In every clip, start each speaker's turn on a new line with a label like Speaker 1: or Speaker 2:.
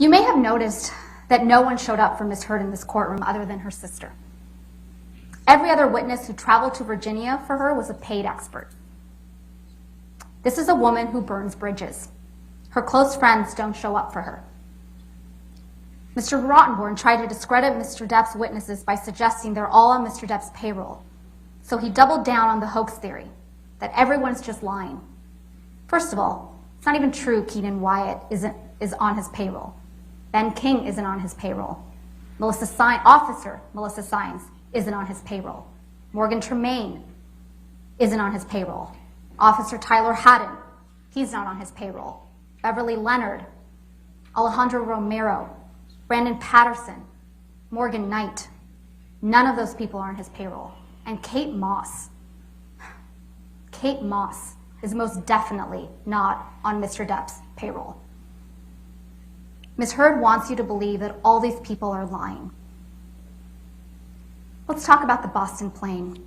Speaker 1: You may have noticed that no one showed up for Ms. Heard in this courtroom other than her sister. Every other witness who traveled to Virginia for her was a paid expert. This is a woman who burns bridges. Her close friends don't show up for her. Mr. Rottenborn tried to discredit Mr. Depp's witnesses by suggesting they're all on Mr. Depp's payroll. So he doubled down on the hoax theory, that everyone's just lying. First of all, it's not even true Keenan Wyatt is on his payroll. Ben King isn't on his payroll. Officer Melissa Sines isn't on his payroll. Morgan Tremaine isn't on his payroll. Officer Tyler Haddon, he's not on his payroll. Beverly Leonard, Alejandro Romero, Brandon Patterson, Morgan Knight, none of those people are on his payroll. And Kate Moss is most definitely not on Mr. Depp's payroll. Ms. Heard wants you to believe that all these people are lying. Let's talk about the Boston plane.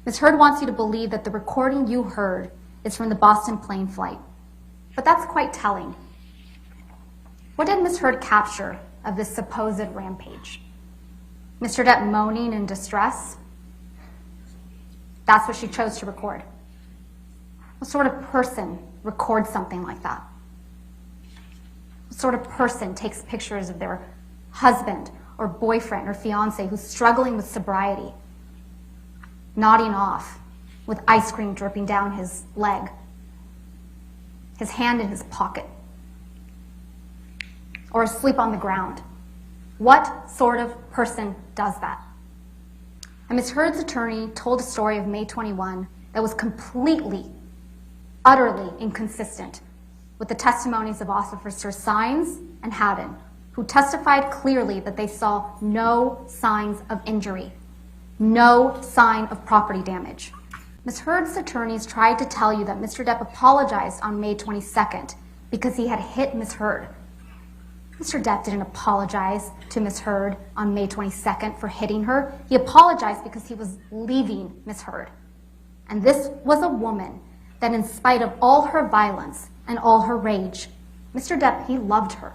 Speaker 1: Ms. Heard wants you to believe that the recording you heard is from the Boston plane flight. But that's quite telling. What did Ms. Heard capture of this supposed rampage? Mr. Depp moaning in distress? That's what she chose to record. What sort of person records something like that? What sort of person takes pictures of their husband or boyfriend or fiance who's struggling with sobriety, nodding off with ice cream dripping down his leg, his hand in his pocket, or asleep on the ground? What sort of person does that? And Ms. Heard's attorney told a story of May 21 that was completely, utterly inconsistent with the testimonies of Officers Sines and Haddon, who testified clearly that they saw no signs of injury, no sign of property damage. Ms. Heard's attorneys tried to tell you that Mr. Depp apologized on May 22nd because he had hit Ms. Heard. Mr. Depp didn't apologize to Ms. Heard on May 22nd for hitting her. He apologized because he was leaving Ms. Heard. And this was a woman that, in spite of all her violence and all her rage, Mr. Depp, he loved her.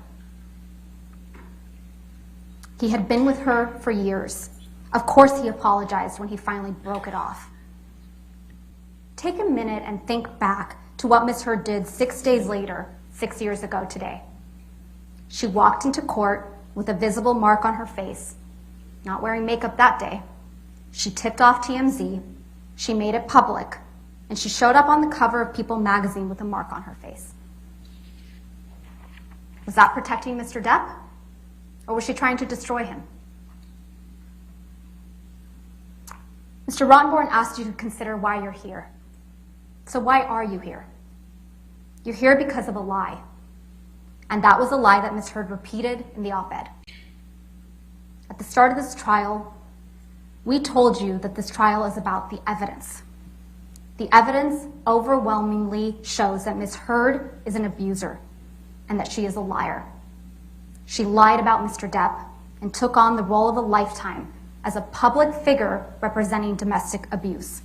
Speaker 1: He had been with her for years. Of course he apologized when he finally broke it off. Take a minute and think back to what Ms. Heard did 6 days later, 6 years ago today. She walked into court with a visible mark on her face, not wearing makeup that day. She tipped off TMZ, she made it public, and she showed up on the cover of People magazine with a mark on her face. Was that protecting Mr. Depp? Or was she trying to destroy him? Mr. Rottenborn asked you to consider why you're here. So why are you here? You're here because of a lie. And that was a lie that Ms. Heard repeated in the op-ed. At the start of this trial, we told you that this trial is about the evidence. The evidence overwhelmingly shows that Ms. Heard is an abuser and that she is a liar. She lied about Mr. Depp and took on the role of a lifetime as a public figure representing domestic abuse.